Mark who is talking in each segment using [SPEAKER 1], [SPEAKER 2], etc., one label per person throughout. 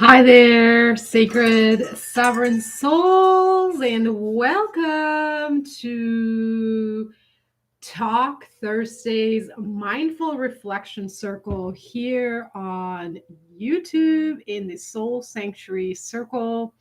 [SPEAKER 1] Hi there, sacred sovereign souls, and welcome to Talk Thursday's Mindful Reflection Circle here on YouTube in the Soul Sanctuary Circle.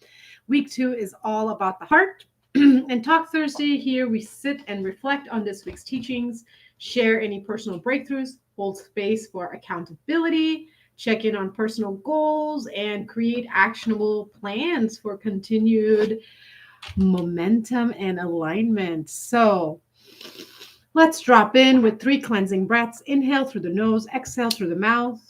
[SPEAKER 1] Week 2 is all about the heart. And Talk Thursday, here we sit and reflect on this week's teachings, share any personal breakthroughs, hold space for accountability, check in on personal goals, and create actionable plans for continued momentum and alignment. So let's drop in with 3 cleansing breaths. Inhale through the nose, exhale through the mouth.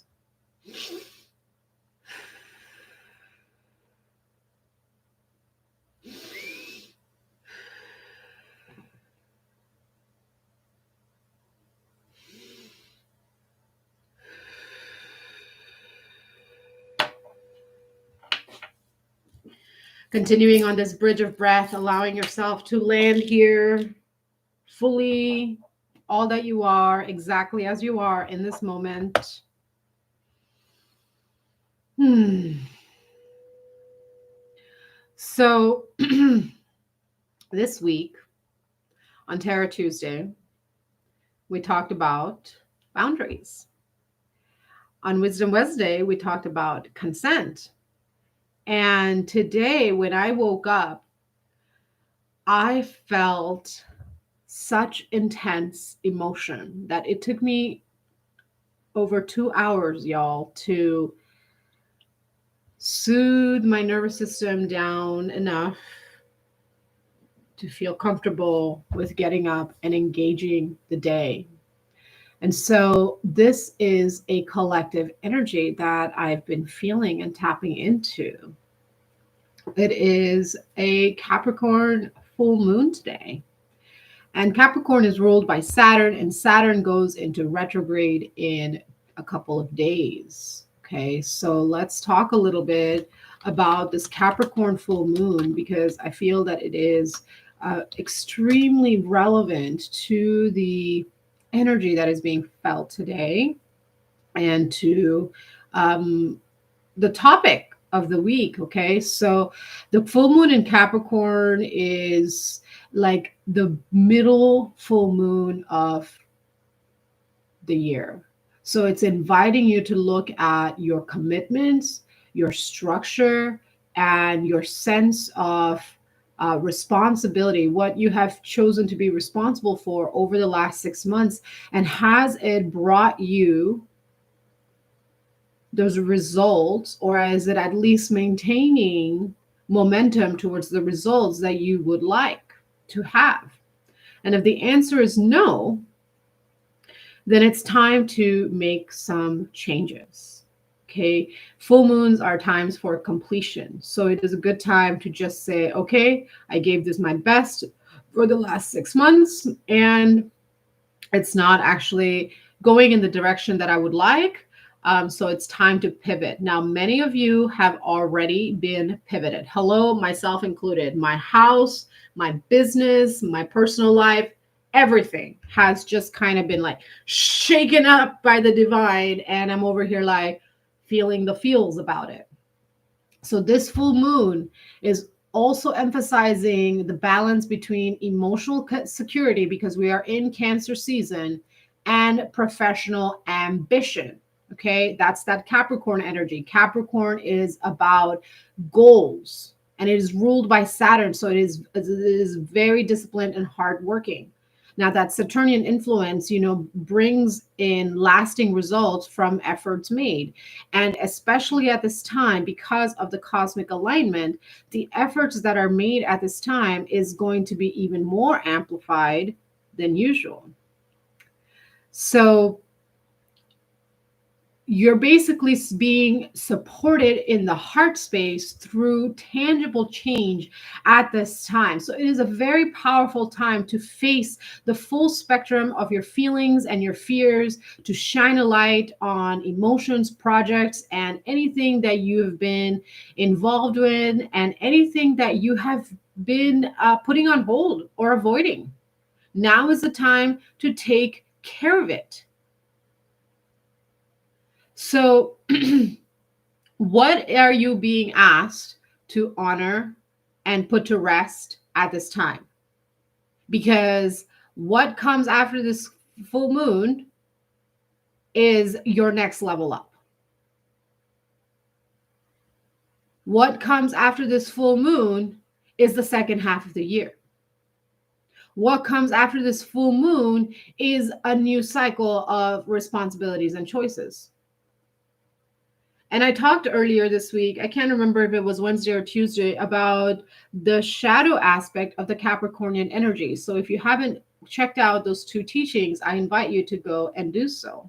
[SPEAKER 1] Continuing on this bridge of breath, allowing yourself to land here fully, all that you are, exactly as you are in this moment. So this week on Terra Tuesday, we talked about boundaries. On Wisdom Wednesday, we talked about consent. And today, when I woke up, I felt such intense emotion that it took me over 2 hours, y'all, to soothe my nervous system down enough to feel comfortable with getting up and engaging the day. And so this is a collective energy that I've been feeling and tapping into. It is a Capricorn full moon today. And Capricorn is ruled by Saturn, and Saturn goes into retrograde in a couple of days. Okay, so let's talk a little bit about this Capricorn full moon because I feel that it is extremely relevant to the energy that is being felt today and to the topic of the week. Okay, so the full moon in Capricorn is like the middle full moon of the year. So it's inviting you to look at your commitments, your structure, and your sense of responsibility, what you have chosen to be responsible for over the last 6 months. And has it brought you those results, or is it at least maintaining momentum towards the results that you would like to have? And if the answer is no, then it's time to make some changes. Okay, full moons are times for completion. So it is a good time to just say, okay, I gave this my best for the last 6 months, and it's not actually going in the direction that I would like. So it's time to pivot. Now, many of you have already been pivoted. Hello, myself included. My house, my business, my personal life, everything has just kind of been like shaken up by the divine. And I'm over here like feeling the feels about it. So this full moon is also emphasizing the balance between emotional security, because we are in Cancer season, and professional ambition. Okay, that's that Capricorn energy. Capricorn is about goals, and it is ruled by Saturn. So it is very disciplined and hardworking. Now that Saturnian influence, brings in lasting results from efforts made. And especially at this time, because of the cosmic alignment, the efforts that are made at this time is going to be even more amplified than usual. So you're basically being supported in the heart space through tangible change at this time. So it is a very powerful time to face the full spectrum of your feelings and your fears, to shine a light on emotions, projects, and anything that you've been involved in and anything that you have been putting on hold or avoiding. Now is the time to take care of it. So What are you being asked to honor and put to rest at this time? Because what comes after this full moon is your next level up. What comes after this full moon is the second half of the year. What comes after this full moon is a new cycle of responsibilities and choices. And I talked earlier this week, I can't remember if it was Wednesday or Tuesday, about the shadow aspect of the Capricornian energy. So if you haven't checked out those two teachings, I invite you to go and do so.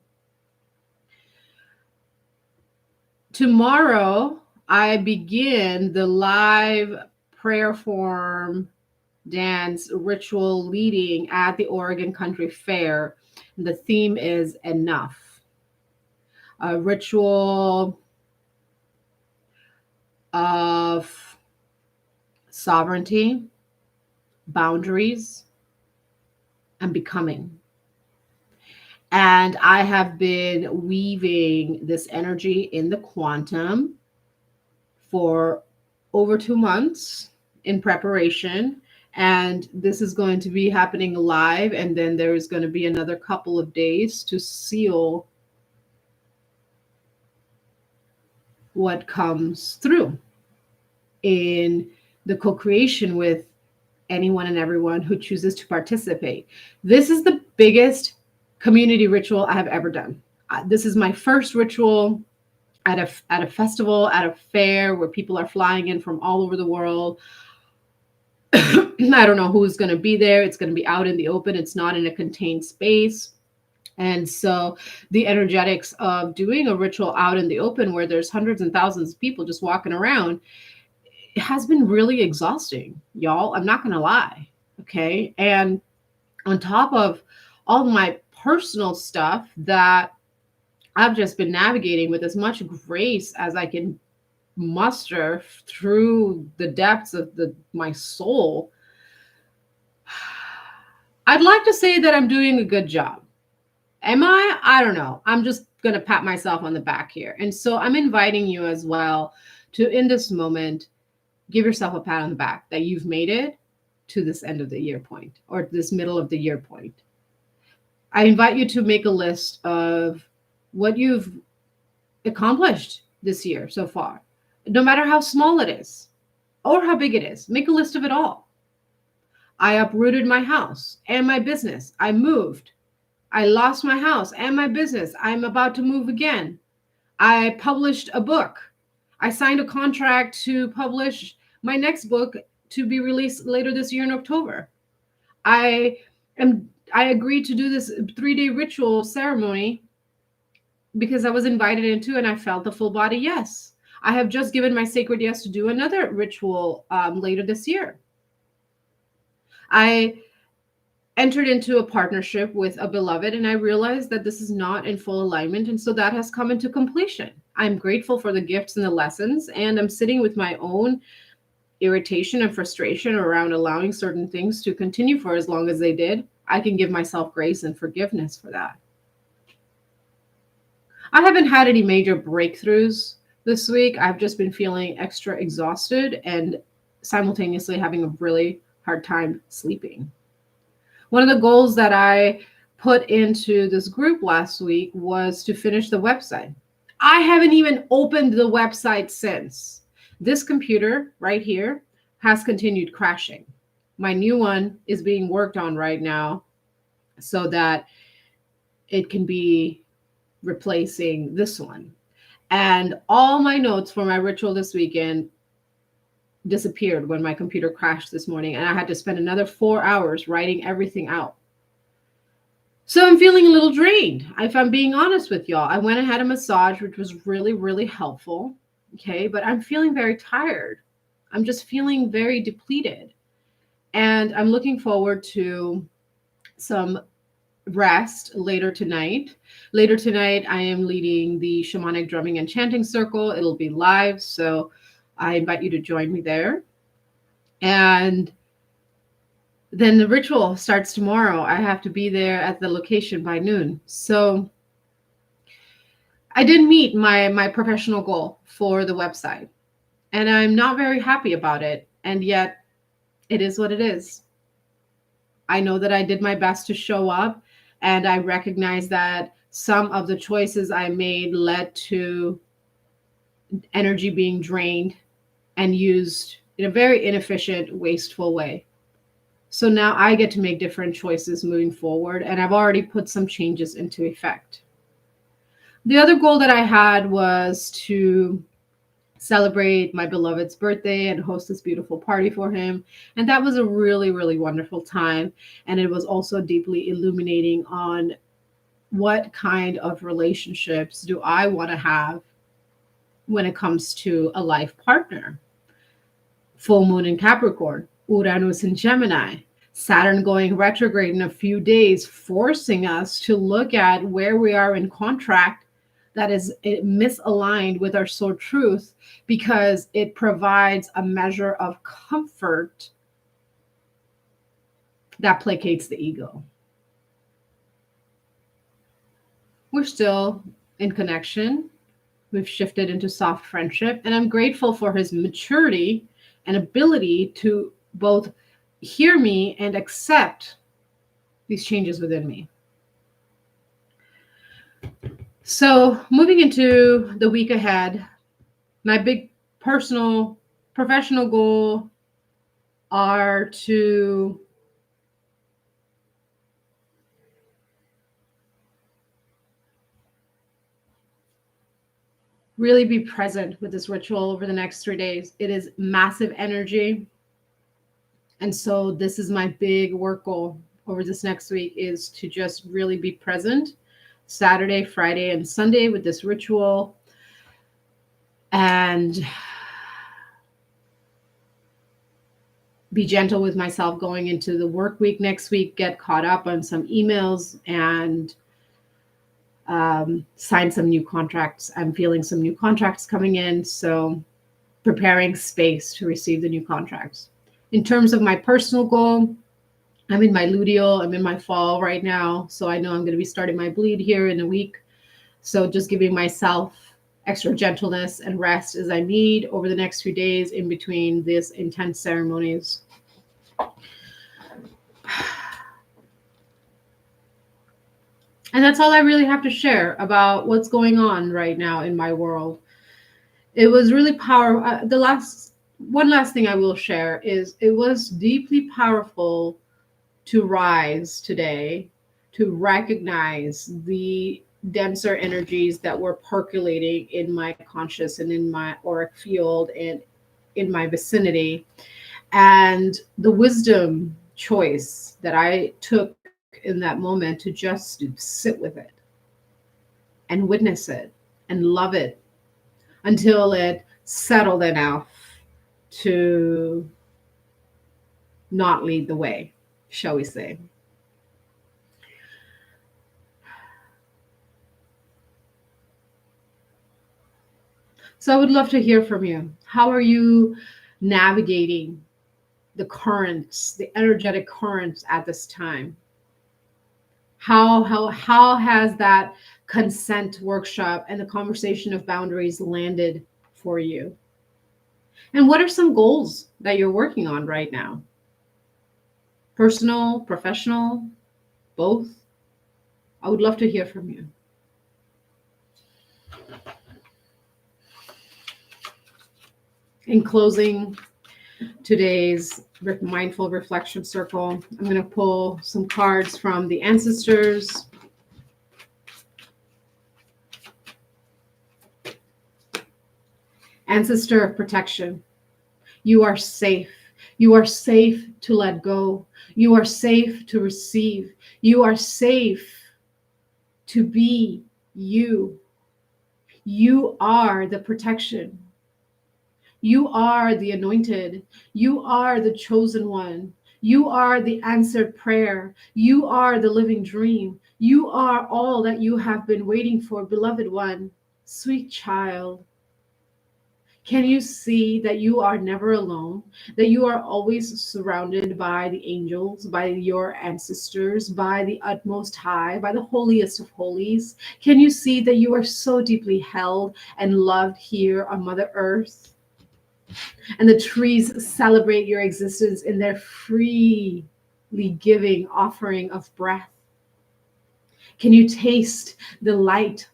[SPEAKER 1] Tomorrow, I begin the live prayer form dance ritual leading at the Oregon Country Fair. The theme is enough. A ritual of sovereignty, boundaries, and becoming. And I have been weaving this energy in the quantum for over 2 months in preparation. And this is going to be happening live. And then there is going to be another couple of days to seal what comes through in the co-creation with anyone and everyone who chooses to participate. This is the biggest community ritual I have ever done. This is my first ritual at a festival, at a fair where people are flying in from all over the world. I don't know who's going to be there. It's going to be out in the open. It's not in a contained space. And so the energetics of doing a ritual out in the open where there's hundreds and thousands of people just walking around, it has been really exhausting, y'all. I'm not going to lie. Okay. And on top of all my personal stuff that I've just been navigating with as much grace as I can muster through the depths of my soul, I'd like to say that I'm doing a good job. Am I? I don't know. I'm just going to pat myself on the back here. And so I'm inviting you as well to, in this moment, give yourself a pat on the back that you've made it to this end of the year point or this middle of the year point. I invite you to make a list of what you've accomplished this year so far, no matter how small it is or how big it is. Make a list of it all. I uprooted my house and my business. I moved. I lost my house and my business. I'm about to move again. I published a book. I signed a contract to publish my next book to be released later this year in October. I agreed to do this 3-day ritual ceremony because I was invited into, and I felt the full body yes. I have just given my sacred yes to do another ritual later this year. I entered into a partnership with a beloved, and I realized that this is not in full alignment. And so that has come into completion. I'm grateful for the gifts and the lessons, and I'm sitting with my own irritation and frustration around allowing certain things to continue for as long as they did. I can give myself grace and forgiveness for that. I haven't had any major breakthroughs this week. I've just been feeling extra exhausted and simultaneously having a really hard time sleeping. One of the goals that I put into this group last week was to finish the website. I haven't even opened the website since. This computer right here has continued crashing. My new one is being worked on right now so that it can be replacing this one. And all my notes for my ritual this weekend disappeared when my computer crashed this morning, and I had to spend another 4 hours writing everything out. So I'm feeling a little drained, if I'm being honest with y'all. I went and had a massage, which was really, really helpful. Okay, but I'm feeling very tired. I'm just feeling very depleted. And I'm looking forward to some rest later tonight. Later tonight, I am leading the Shamanic Drumming and Chanting Circle. It'll be live, so I invite you to join me there. And then the ritual starts tomorrow. I have to be there at the location by noon. So I didn't meet my professional goal for the website, and I'm not very happy about it. And yet, it is what it is. I know that I did my best to show up, and I recognize that some of the choices I made led to energy being drained and used in a very inefficient, wasteful way. So now I get to make different choices moving forward, and I've already put some changes into effect. The other goal that I had was to celebrate my beloved's birthday and host this beautiful party for him. And that was a really, really wonderful time. And it was also deeply illuminating on what kind of relationships do I want to have when it comes to a life partner. Full moon in Capricorn, Uranus in Gemini, Saturn going retrograde in a few days, forcing us to look at where we are in contract that is misaligned with our soul truth, because it provides a measure of comfort that placates the ego. We're still in connection. We've shifted into soft friendship, and I'm grateful for his maturity and ability to both hear me and accept these changes within me. So, moving into the week ahead, my big personal, professional goal are to really be present with this ritual over the next 3 days. It is massive energy. And so this is my big work goal over this next week, is to just really be present Saturday, Friday, and Sunday with this ritual, and be gentle with myself going into the work week next week, get caught up on some emails, and sign some new contracts. I'm feeling some new contracts coming in, so preparing space to receive the new contracts. In terms of my personal goal, I'm in my luteal, I'm in my fall right now, so I know I'm going to be starting my bleed here in a week. So just giving myself extra gentleness and rest as I need over the next few days in between these intense ceremonies. And that's all I really have to share about what's going on right now in my world. It was really powerful. One last thing I will share is it was deeply powerful to rise today, to recognize the denser energies that were percolating in my conscious and in my auric field and in my vicinity, and the wisdom choice that I took in that moment to just sit with it and witness it and love it until it settled enough to not lead the way, shall we say. So I would love to hear from you. How are you navigating the currents, the energetic currents at this time? How has that consent workshop and the conversation of boundaries landed for you? And what are some goals that you're working on right now? Personal, professional, both? I would love to hear from you. In closing today's mindful reflection circle, I'm going to pull some cards from the ancestors. Ancestor of protection. You are safe. You are safe to let go. You are safe to receive. You are safe to be you. You are the protection. You are the anointed. You are the chosen one. You are the answered prayer. You are the living dream. You are all that you have been waiting for, beloved one, sweet child. Can you see that you are never alone, that you are always surrounded by the angels, by your ancestors, by the utmost high, by the holiest of holies? Can you see that you are so deeply held and loved here on Mother Earth? And the trees celebrate your existence in their freely giving offering of breath. Can you taste the light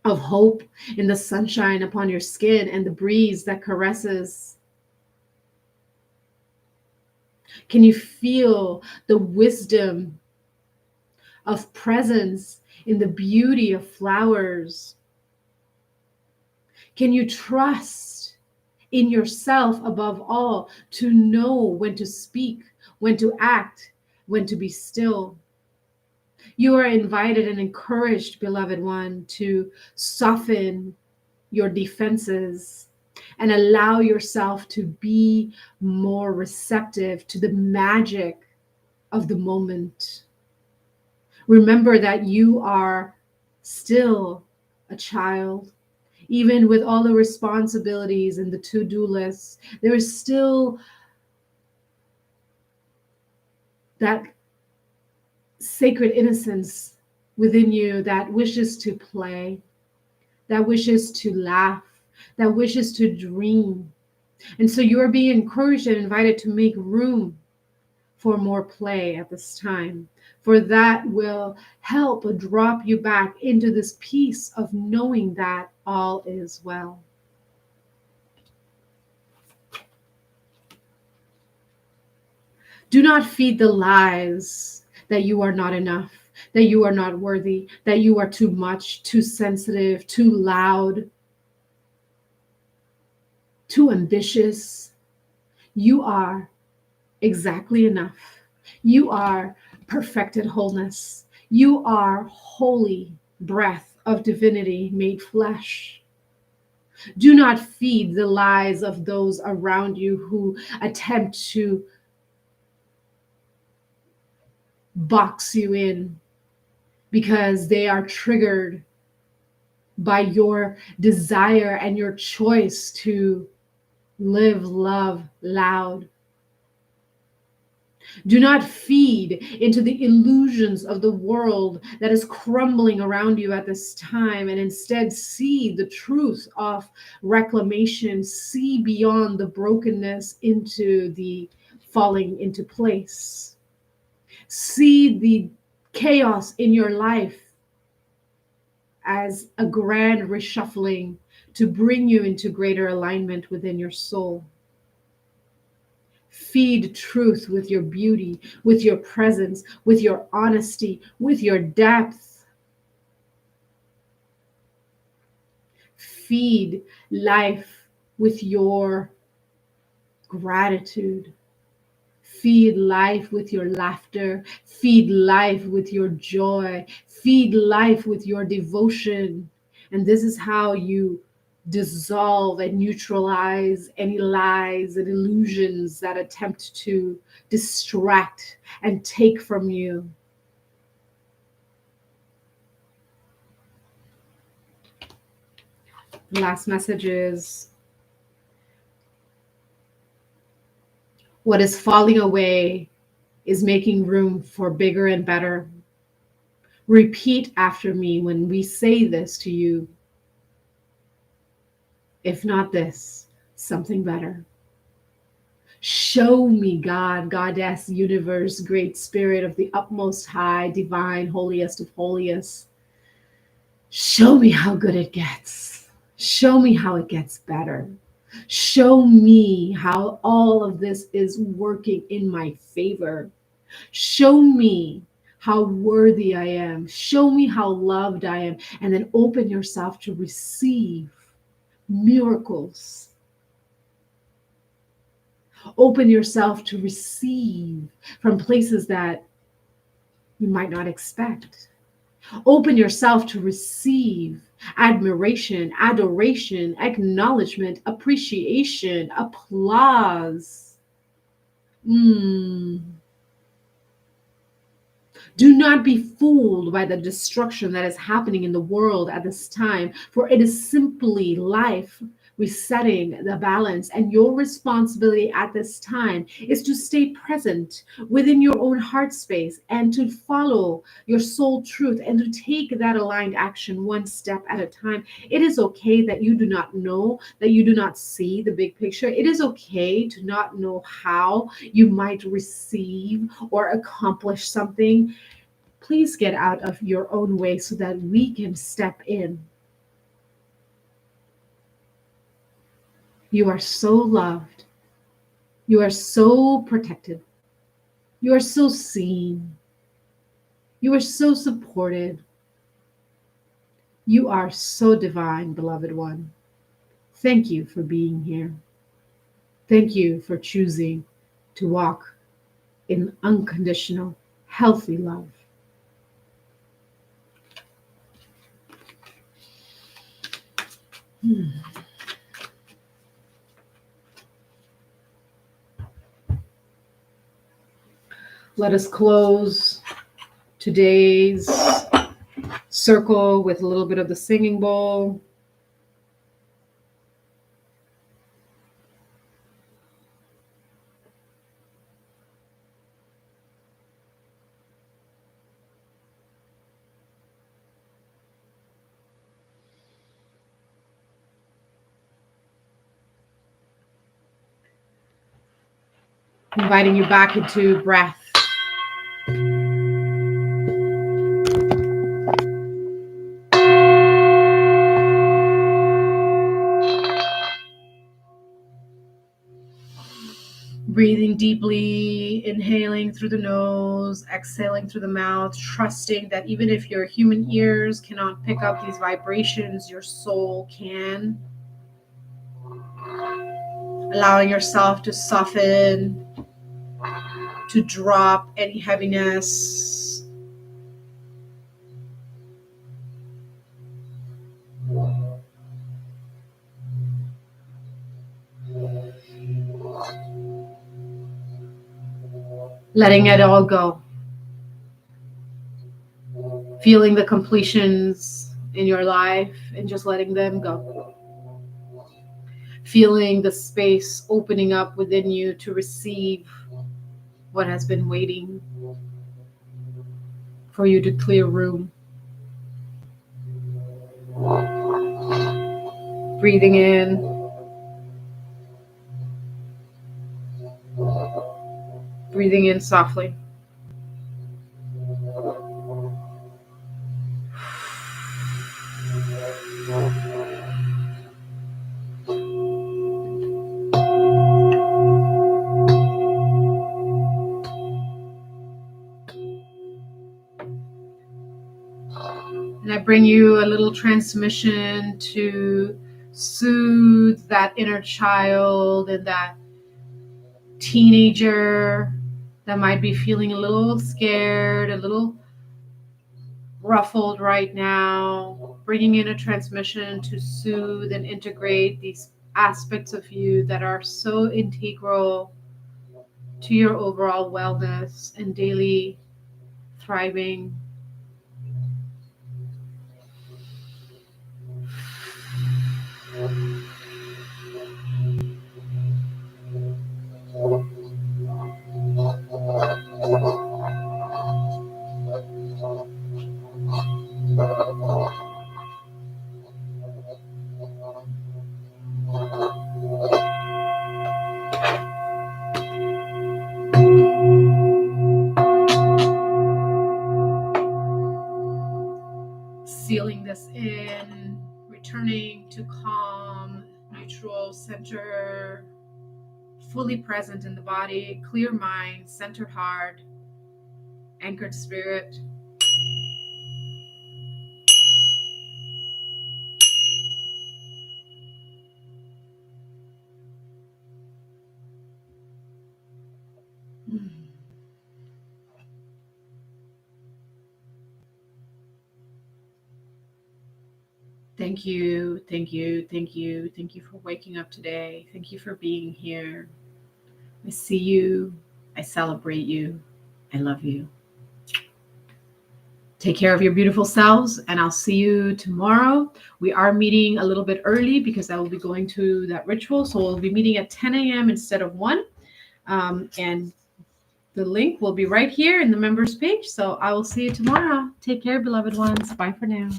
[SPEAKER 1] of hope in the sunshine upon your skin and the breeze that caresses? Can you feel the wisdom of presence in the beauty of flowers? Can you trust in yourself above all to know when to speak, when to act, when to be still? You are invited and encouraged, beloved one, to soften your defenses and allow yourself to be more receptive to the magic of the moment. Remember that you are still a child. Even with all the responsibilities and the to-do lists, there is still that sacred innocence within you that wishes to play, that wishes to laugh, that wishes to dream. And so you are being encouraged and invited to make room for more play at this time, for that will help drop you back into this peace of knowing that all is well. Do not feed the lies that you are not enough, that you are not worthy, that you are too much, too sensitive, too loud, too ambitious. You are exactly enough. You are perfected wholeness. You are holy breath of divinity made flesh. Do not feed the lies of those around you who attempt to box you in because they are triggered by your desire and your choice to live love loud. Do not feed into the illusions of the world that is crumbling around you at this time, and instead see the truth of reclamation, see beyond the brokenness into the falling into place. See the chaos in your life as a grand reshuffling to bring you into greater alignment within your soul. Feed truth with your beauty, with your presence, with your honesty, with your depth. Feed life with your gratitude. Feed life with your laughter. Feed life with your joy. Feed life with your devotion. And this is how you dissolve and neutralize any lies and illusions that attempt to distract and take from you. The last message is, what is falling away is making room for bigger and better. Repeat after me when we say this to you. If not this, something better. Show me, God, Goddess, Universe, Great Spirit of the utmost high, divine, holiest of holiest. Show me how good it gets. Show me how it gets better. Show me how all of this is working in my favor. Show me how worthy I am. Show me how loved I am. And then open yourself to receive miracles. Open yourself to receive from places that you might not expect. Open yourself to receive admiration, adoration, acknowledgement, appreciation, applause. Do not be fooled by the destruction that is happening in the world at this time, for it is simply life resetting the balance. And your responsibility at this time is to stay present within your own heart space and to follow your soul truth and to take that aligned action one step at a time. It is okay that you do not know, that you do not see the big picture. It is okay to not know how you might receive or accomplish something. Please get out of your own way so that we can step in. You are so loved. You are so protected. You are so seen. You are so supported. You are so divine, beloved one. Thank you for being here. Thank you for choosing to walk in unconditional, healthy love. Let us close today's circle with a little bit of the singing bowl. Inviting you back into breath. Breathing deeply, inhaling through the nose, exhaling through the mouth, trusting that even if your human ears cannot pick up these vibrations, your soul can. Allowing yourself to soften, to drop any heaviness. Letting it all go. Feeling the completions in your life and just letting them go. Feeling the space opening up within you to receive what has been waiting for you to clear room. Breathing in, breathing in softly. And I bring you a little transmission to soothe that inner child and that teenager that might be feeling a little scared, a little ruffled right now. Bringing in a transmission to soothe and integrate these aspects of you that are so integral to your overall wellness and daily thriving. Sealing this in, returning to calm, neutral center, fully present in the body, clear mind, centered heart, anchored spirit. Thank you, thank you, thank you, thank you for waking up today. Thank you for being here. I see you. I celebrate you. I love you. Take care of your beautiful selves, and I'll see you tomorrow. We are meeting a little bit early because I will be going to that ritual. So we'll be meeting at 10 a.m. instead of 1. And the link will be right here in the members page. So I will see you tomorrow. Take care, beloved ones. Bye for now.